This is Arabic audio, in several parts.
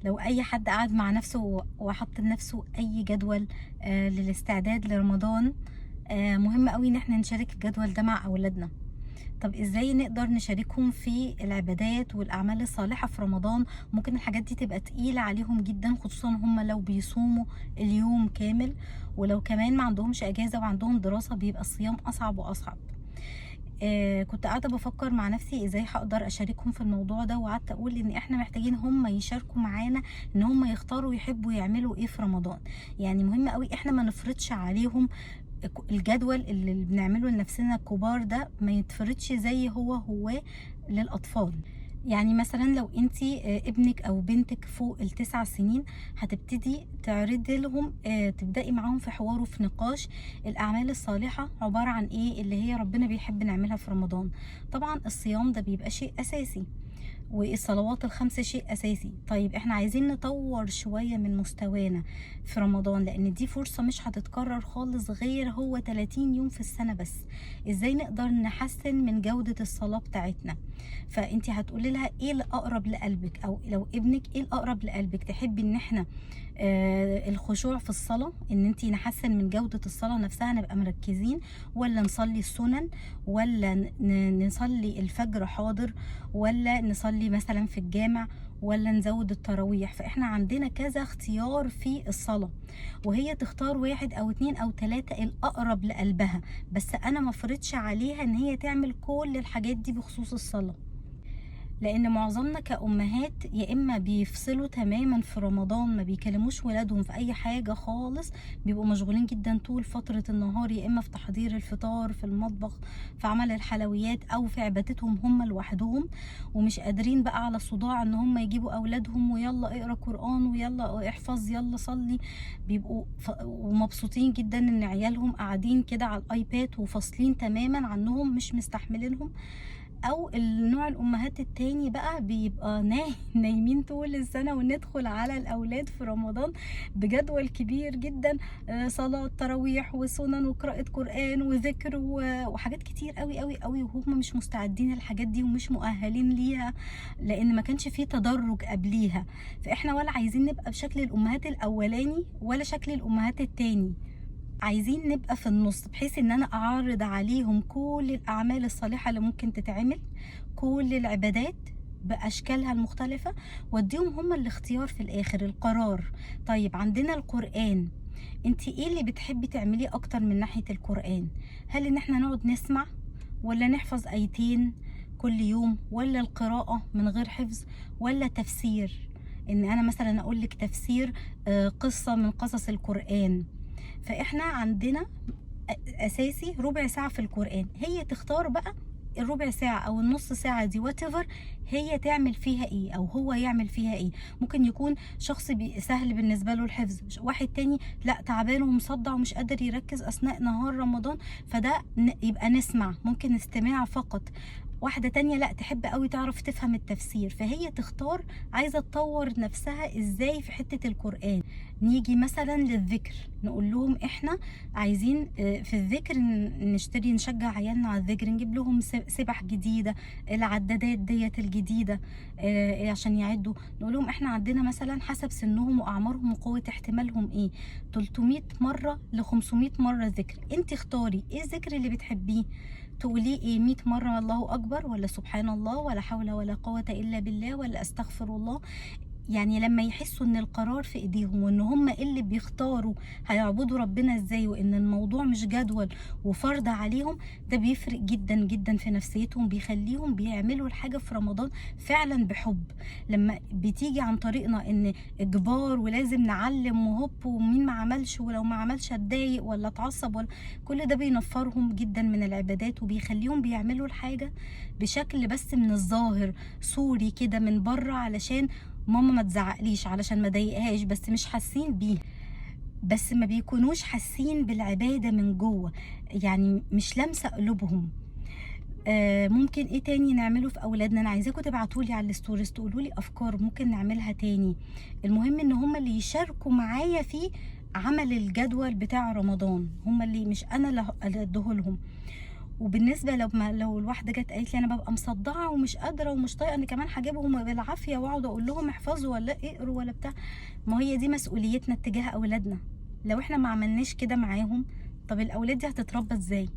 لو اي حد قعد مع نفسه وحط لنفسه اي جدول للاستعداد لرمضان، مهم قوي ان احنا نشارك الجدول ده مع اولادنا. طب ازاي نقدر نشاركهم في العبادات والاعمال الصالحة في رمضان؟ ممكن الحاجات دي تبقى تقيلة عليهم جدا، خصوصا هم لو بيصوموا اليوم كامل، ولو كمان ما عندهمش اجازة وعندهم دراسة بيبقى الصيام اصعب واصعب. كنت قاعدة بافكّر مع نفسي إزاي هاقدر أشاركهم في الموضوع ده، وقعدت أقول إن إحنا محتاجين هم يشاركوا معانا، إن هم يختاروا يحبوا يعملوا إيه في رمضان. يعني مهم أوي إحنا ما نفرضش عليهم الجدول اللي بنعمله لنفسنا الكبار ده ما يتفرضش زي هو للأطفال. يعني مثلًا لو أنتِ ابنِك أو بنتِك فوق ال9 سنين، هتبتدي تعرضي لهم، تبدئي معاهم في حوار وفي نقاش الأعمال الصالحة عبارة عن إيه، اللي هي ربنا بيحب نعملها في رمضان. طبعًا الصيام ده بيبقى شيء أساسي، والصلوات ال5 شيء أساسي. طيب إحنا عايزين نطوّر شوية من مستوانا في رمضان، لإن دي فرصة مش هتتكرر خالص غير هو 30 يوم في السنة بس. إزاي نقدر نحسّن من جودة الصلاة بتاعتنا؟ فأنتِ هتقولي لها إيه الأقرب لقلبِك، أو لو ابنِك إيه الأقرب لقلبِك، تحبي إن إحنا الخشوع في الصلاة، إن أنتِ نحسّن من جودة الصلاة نفسها نبقى مركّزين، والّا نصلّي السُنن، والّا نصلّي الفجر حاضر، والّا نصلّي مثلًا في الجامع، والّا نزوّد التراويح؟ فإحنا عندنا كذا اختيار في الصلاة، وهي تختار 1 أو 2 أو 3 الأقرب لقلبها، بس أنا ما افرضش عليها إن هي تعمل كل الحاجات دي بخصوص الصلاة. لأن معظمنا كأمهات يا إما بيفصلوا تماما في رمضان، ما بيكلموش ولادهم في أي حاجة خالص، بيبقوا مشغولين جدا طول فترة النهار، يا إما في تحضير الفطار، في المطبخ، في عمل الحلويات، أو في عبادتهم هم لوحدهم، ومش قادرين بقى على صداع إن هم يجيبوا أولادهم ويلا اقرأ قرآن ويلا احفظ يلا صلي. بيبقوا ومبسوطين جدا إن عيالهم قاعدين كده على الآيباد وفاصلين تماما عنهم، مش مستحملينهم. أو النوع الأمهات التاني بقى بيبقى نايمين طول السنة، وندخل على الأولاد في رمضان بجدول كبير جدًا، صلاة، تراويح، وسُنن، وقراءة قرآن، وذِكر، وحاجات كتير أوي، أوي، أوي، وهُم مش مستعدين للحاجات دي ومش مؤهلين ليها، لإن ما كانش في تدرُّج قبليها. فإحنا ولا عايزين نبقى بشكل الأمهات الأولاني ولا شكل الأمهات التاني. عايزين نبقى في النُص، بحيث إن أنا أعرّض عليهم كل الأعمال الصالحة اللي ممكن تتعمل، كل العبادات بأشكالها المختلفة، وأدّيهم هم الاختيار في الآخر، القرار. طيب عندنا القرآن، أنتِ إيه اللي بتحبي تعمليه أكتر من ناحية القرآن؟ هل إن إحنا نقعد نسمع، والّا نحفظ آيتين كل يوم، والّا القراءة من غير حفظ، والّا تفسير؟ إن أنا مثلًا أقول لِك تفسير قصة من قصص القرآن. فإحنا عندنا أساسي ربع ساعة في القرآن، هي تختار بقى الربع ساعة أو النص ساعة دي whatever، هي تعمل فيها إيه أو هو يعمل فيها إيه. ممكن يكون شخص سهل بالنسبة له الحفظ، واحد تاني لا تعبان ومصدع ومش قادر يركز أثناء نهار رمضان، فده يبقى نسمع، ممكن استماع فقط. واحدة تانية لأ تحب قوي تعرف تفهم التفسير، فهي تختار عايزة تطور نفسها ازاي في حتة القرآن. نيجي مثلا للذكر، نقول لهم احنا عايزين في الذكر نشتري، نشجع عيالنا على الذكر، نجيب لهم سبح جديدة، العدادات ديت الجديدة عشان يعدوا. نقول لهم احنا عندنا مثلا حسب سنهم وأعمارهم وقوة احتمالهم ايه، 300 مرة ل 500 مرة ذكر. انت اختاري ايه الذكر اللي بتحبيه، تقوليه ايه، 100 مرة الله أكبر، ولا سبحان الله، ولا حول ولا قوة إلا بالله، ولا أستغفر الله. يعني لما يحسوا ان القرار في ايديهم، وان هم اللي بيختاروا هيعبدوا ربنا ازاي، وان الموضوع مش جدول وفرض عليهم، ده بيفرق جدا جدا في نفسيتهم، بيخليهم بيعملوا الحاجة في رمضان فعلا بحب. لما بتيجي عن طريقنا ان اجبار ولازم نعلم وهوب ومين ما عملش، ولو ما عملش اتضايق ولا اتعصب، ولا كل ده بينفرهم جدا من العبادات، وبيخليهم بيعملوا الحاجة بشكل بس من الظاهر، صوري كده من بره، علشان ماما ما تزعقليش، علشان ما ضايقهاش، بس مش حاسين بيها، بس ما بيكونوش حاسين بالعبادة من جوه، يعني مش لامسة قلوبهم. ممكن ايه تاني نعمله في اولادنا؟ انا عايزاكم تبعتولي على الستوريز تقولولي افكار ممكن نعملها تاني. المهم ان هم اللي يشاركوا معايا في عمل الجدول بتاع رمضان، هم اللي، مش انا اللي اديهولهم. وبالنسبه لو الواحده جت قالت لي انا ببقى مصدعه ومش قادره ومش طايقه، انا كمان هجيبهم بالعافيه واقعد اقول لهم احفظوا ولا اقروا ولا بتاع. ما هي دي مسؤوليتنا اتجاه اولادنا. لو احنا ما عملناش كده معاهم، طب الاولاد دي هتتربى ازاي؟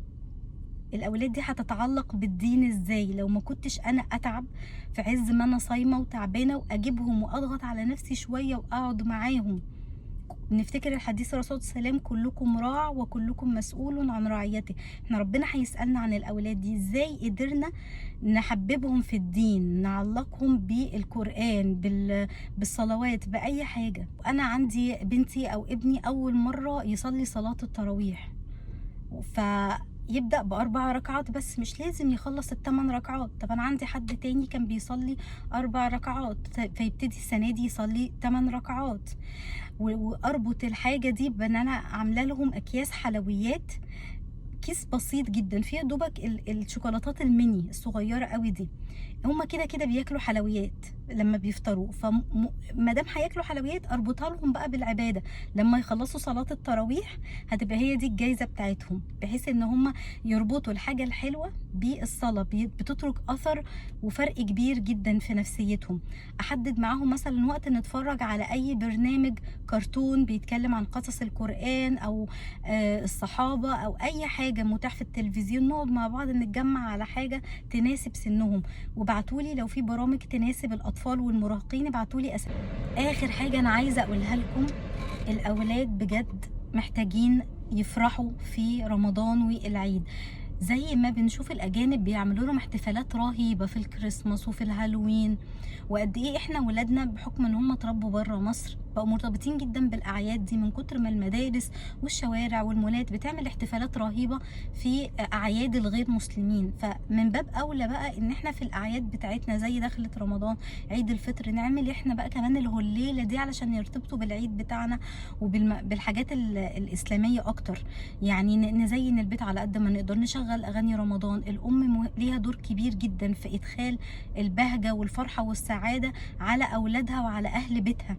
الاولاد دي هتتعلق بالدين ازاي لو ما كنتش انا اتعب في عز ما انا صايمه وتعبانه واجيبهم واضغط على نفسي شويه واقعد معاهم؟ نفتكر الحديث الرسول صلى الله عليه وسلم: كلكم راع وكلكم مسؤول عن رعيته. احنا ربنا هيسألنا عن الاولاد دي ازاي قدرنا نحببهم في الدين، نعلقهم بالقرآن، بالصلوات، بأي حاجة. انا عندي بنتي او ابني اول مرة يصلي صلاة التراويح، فيبدأ بأربع ركعات بس، مش لازم يخلص الثمان ركعات. طب أنا عندي حد تاني كان بيصلي 4 ركعات، فيبتدي السنة دي يصلي 8 ركعات. وأربط الحاجة دي بأن أنا عاملة لهم أكياس حلويات، كيس بسيط جدا فيها دوبك الشوكولاتات الميني الصغيرة قوي دي. هما كده كده بياكلوا حلويات لما بيفطروا، فمادام هياكلوا حلويات اربطها لهم بقى بالعباده. لما يخلصوا صلاه التراويح هتبقى هي دي الجايزه بتاعتهم، بحيث ان هما يربطوا الحاجه الحلوه بالصلاه، بتترك اثر وفرق كبير جدا في نفسيتهم. احدد معاهم مثلا وقت نتفرج على اي برنامج كرتون بيتكلم عن قصص القران او الصحابه او اي حاجه متاح في التلفزيون، نقعد مع بعض نتجمع على حاجه تناسب سنهم. وبعتولي لو في برامج تناسب الاطفال والمراهقين، ابعتولي اخر حاجه انا عايزه اقولها لكم: الاولاد بجد محتاجين يفرحوا في رمضان والعيد، زي ما بنشوف الاجانب بيعملوا لهم احتفالات رهيبه في الكريسماس وفي الهالوين. وقد ايه احنا ولادنا بحكم ان هم اتربوا بره مصر بقوا مرتبطين جدا بالاعياد دي، من كتر ما المدارس والشوارع والمولات بتعمل احتفالات رهيبه في اعياد الغير مسلمين. فمن باب اولى بقى ان احنا في الاعياد بتاعتنا زي دخلة رمضان، عيد الفطر، نعمل احنا بقى كمان الهليله دي علشان يرتبطوا بالعيد بتاعنا وبالحاجات الاسلاميه اكتر. يعني نزين البيت على قد ما نقدر، نشغل اغاني رمضان. الام ليها دور كبير جدا في ادخال البهجه والفرحه والسعاده على اولادها وعلى اهل بيتها.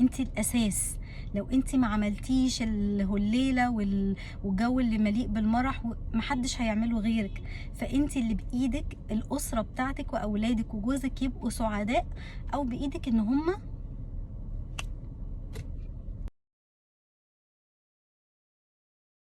انت الاساس. لو انت ما عملتيش الهليله والجو اللي مليء بالمرح محدش هيعمله غيرك. فانت اللي بايدك الاسره بتاعتك واولادك وجوزك يبقوا سعداء، او بايدك ان هم